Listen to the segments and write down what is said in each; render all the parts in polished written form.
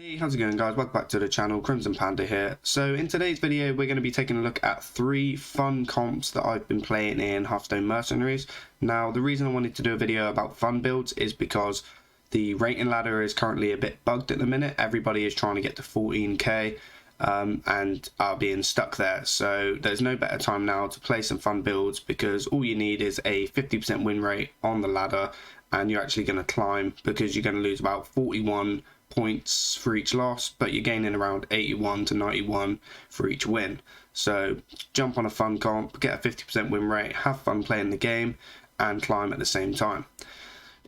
Hey, how's it going guys? Welcome back to the channel, Crimsonpanda here. So in today's video we're going to be taking a look at 3 fun comps that I've been playing in Hearthstone Mercenaries. Now the reason I wanted to do a video about fun builds is because the rating ladder is currently a bit bugged at the minute. Everybody is trying to get to 14k and are being stuck there. So there's no better time now to play some fun builds because all you need is a 50% win rate on the ladder and you're actually going to climb because you're going to lose about 41 points for each loss, but you're gaining around 81 to 91 for each win. So jump on a fun comp, get a 50% win rate, have fun playing the game and climb at the same time.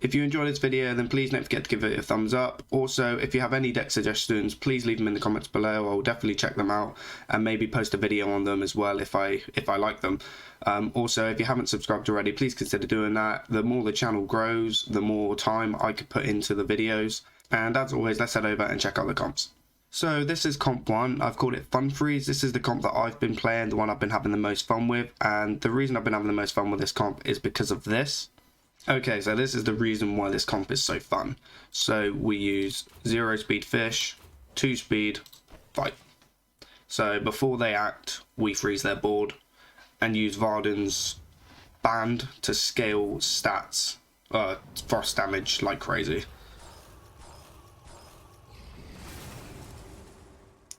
If you enjoyed this video, then please don't forget to give it a thumbs up. Also, if you have any deck suggestions, please leave them in the comments below. I'll definitely check them out and maybe post a video on them as well if I like them. Also, if you haven't subscribed already, please consider doing that. The more the channel grows, the more time I could put into the videos. And as always, let's head over and check out the comps. So this is comp 1. I've called it Fun Freeze. This is the comp that I've been playing, the one I've been having the most fun with. And the reason I've been having the most fun with this comp is because of this. Okay, so this is the reason why this comp is so fun. So we use 0 speed fish, 2 speed, fight. So before they act, we freeze their board and use Varden's band to scale stats, frost damage like crazy.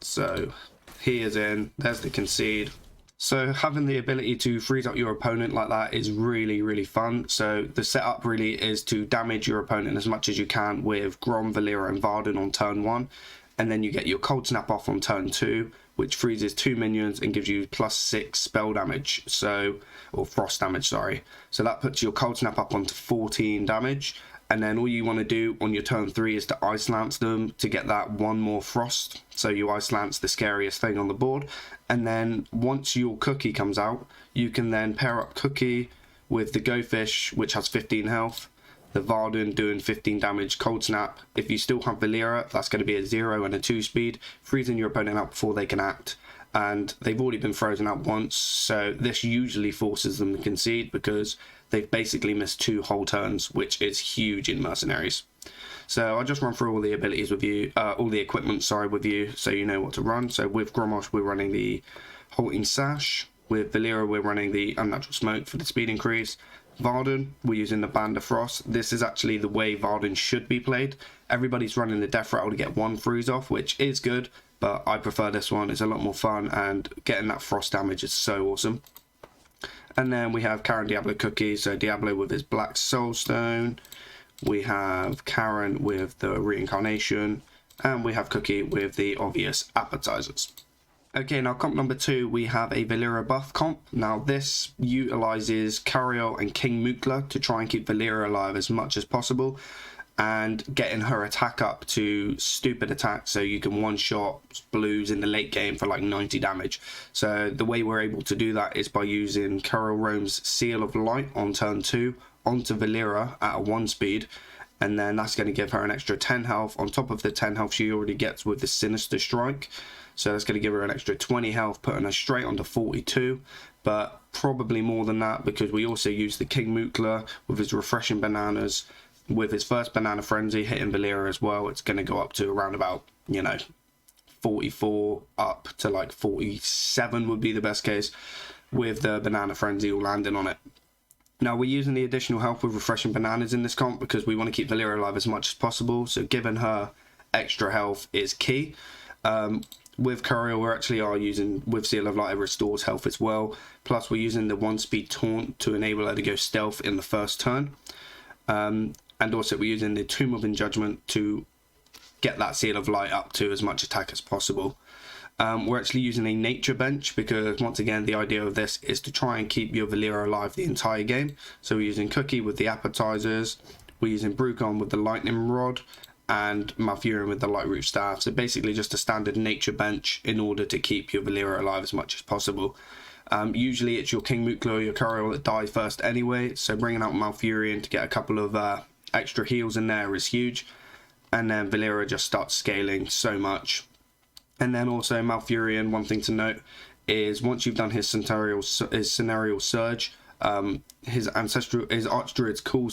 So he is in, there's the concede. So having the ability to freeze up your opponent like that is really fun. So the setup really is to damage your opponent as much as you can with Grom, Valeera and Varden on turn 1. And then you get your cold snap off on turn 2, which freezes 2 minions and gives you +6 spell damage, or frost damage, sorry. So that puts your cold snap up onto 14 damage. And then all you want to do on your turn 3 is to Ice Lance them to get that 1 more frost. So you Ice Lance the scariest thing on the board. And then once your Cookie comes out, you can then pair up Cookie with the Go Fish, which has 15 health. The Varden doing 15 damage cold snap. If you still have Valeera, that's going to be a 0 and a 2 speed, freezing your opponent out before they can act. And they've already been frozen out once, so this usually forces them to concede because they've basically missed 2 whole turns, which is huge in Mercenaries. So I'll just run through all the abilities with you, all the equipment, sorry, with you, so you know what to run. So with Grommash, we're running the Halting Sash. With Valeera, we're running the Unnatural Smoke for the speed increase. Varden, we're using the Band of Frost. This is actually the way Varden should be played. Everybody's running the Death Rattle to get 1 freeze off, which is good, but I prefer this one. It's a lot more fun, and getting that frost damage is so awesome. And then we have Karen Diablo Cookie, so Diablo with his Black Soulstone. We have Karen with the Reincarnation, and we have Cookie with the obvious appetizers. Okay, now comp number 2, we have a Valeera buff comp. Now this utilizes Cariel and King Mukla to try and keep Valeera alive as much as possible and getting her attack up to stupid attack so you can one-shot blues in the late game for like 90 damage. So the way we're able to do that is by using Cariel Rome's Seal of Light on turn 2 onto Valeera at a 1 speed, and then that's going to give her an extra 10 health on top of the 10 health she already gets with the Sinister Strike. So that's going to give her an extra 20 health, putting her straight onto 42, but probably more than that because we also use the King Mukla with his Refreshing Bananas. With his first Banana Frenzy hitting Valeera as well, it's going to go up to around about, 44 up to like 47 would be the best case, with the Banana Frenzy all landing on it. Now we're using the additional health with Refreshing Bananas in this comp because we want to keep Valeera alive as much as possible, so giving her extra health is key. With Cariel, we actually are using, with Seal of Light, it restores health as well. Plus we're using the 1 speed taunt to enable her to go stealth in the first turn. And also we're using the Tomb of Judgment to get that Seal of Light up to as much attack as possible. We're actually using a nature bench because once again the idea of this is to try and keep your Valeera alive the entire game. So we're using Cookie with the appetizers, we're using Brucon with the lightning rod, and Malfurion with the light root staff. So basically just a standard nature bench in order to keep your Valeera alive as much as possible. Usually it's your King Mukla or your Cariel that die first anyway, so bringing out Malfurion to get a couple of extra heals in there is huge, and then Valeera just starts scaling so much. And then also Malfurion, one thing to note is once you've done his scenario surge, his Archdruid's Call,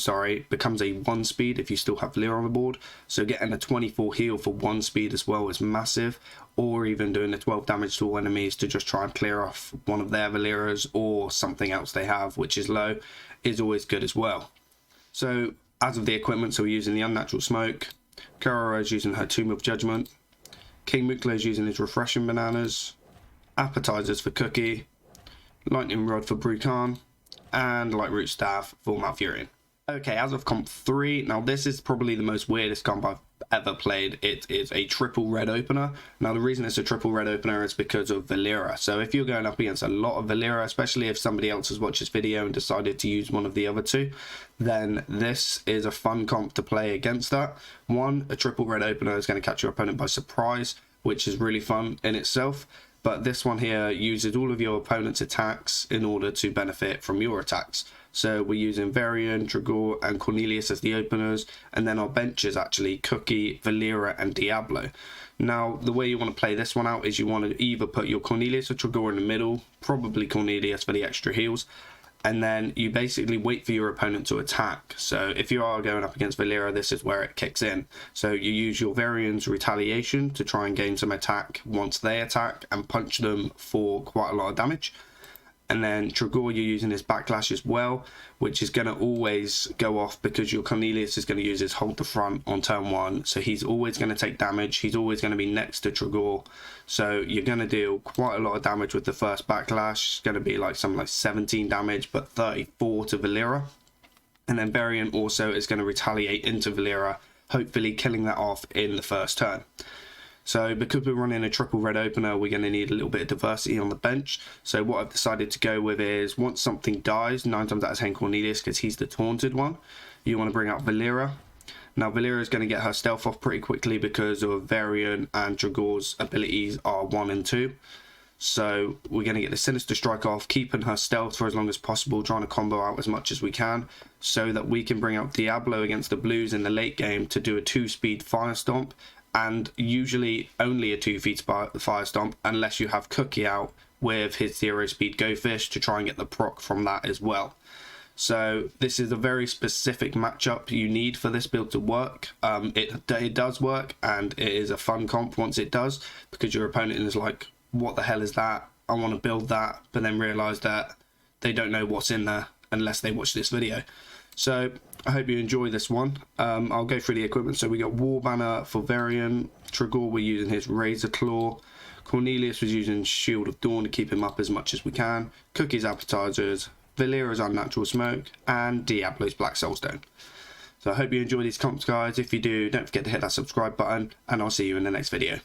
becomes a 1 speed if you still have Valyra on the board. So getting a 24 heal for 1 speed as well is massive, or even doing a 12 damage to all enemies to just try and clear off one of their Valyras or something else they have which is low is always good as well. So as of the equipment, so we're using the Unnatural Smoke, Karara is using her Tomb of Judgment, King Mukla is using his Refreshing Bananas, Appetizers for Cookie, Lightning Rod for Brukan, and Lightroot Staff for Malfurion. Okay, as of comp 3, now this is probably the most weirdest comp I've ever played. It is a triple red opener. Now the reason it's a triple red opener is because of Valyra. So if you're going up against a lot of Valyra, especially if somebody else has watched this video and decided to use one of the other two, then this is a fun comp to play against that. One, a triple red opener is going to catch your opponent by surprise, which is really fun in itself. But this one here uses all of your opponent's attacks in order to benefit from your attacks. So we're using Varian, Dragor, and Cornelius as the openers, and then our bench is actually Cookie, Valyra, and Diablo. Now, the way you want to play this one out is you want to either put your Cornelius or Dragor in the middle, probably Cornelius for the extra heals, and then you basically wait for your opponent to attack. So if you are going up against Valyra, this is where it kicks in. So you use your Varian's Retaliation to try and gain some attack once they attack and punch them for quite a lot of damage. And then Dragor, you're using his Backlash as well, which is going to always go off because your Cornelius is going to use his Hold the Front on turn 1. So he's always going to take damage. He's always going to be next to Dragor. So you're going to deal quite a lot of damage with the first Backlash. It's going to be like something like 17 damage, but 34 to Valyra. And then Varian also is going to retaliate into Valyra, hopefully killing that off in the first turn. So because we're running a triple red opener, we're going to need a little bit of diversity on the bench. So what I've decided to go with is once something dies, 9 times out of 10 Cornelius, because he's the taunted one, you want to bring out Valyra. Now Valyra is going to get her stealth off pretty quickly because of Varian and Dragor's abilities are 1 and 2. So we're going to get the Sinister Strike off, keeping her stealth for as long as possible, trying to combo out as much as we can, so that we can bring out Diablo against the Blues in the late game to do a 2-speed Fire Stomp. And usually only a 2-speed Fire Stomp unless you have Cookie out with his 0-speed Go Fish to try and get the proc from that as well. So this is a very specific matchup you need for this build to work. It does work, and it is a fun comp once it does, because your opponent is like, what the hell is that? I want to build that, but then realise that they don't know what's in there unless they watch this video. So I hope you enjoy this one. I'll go through the equipment. So we got War Banner for Varian. Dragor, we're using his Razor Claw. Cornelius was using Shield of Dawn to keep him up as much as we can. Cookie's Appetizers. Valyra's Unnatural Smoke. And Diablo's Black Soulstone. So I hope you enjoy these comps, guys. If you do, don't forget to hit that subscribe button. And I'll see you in the next video.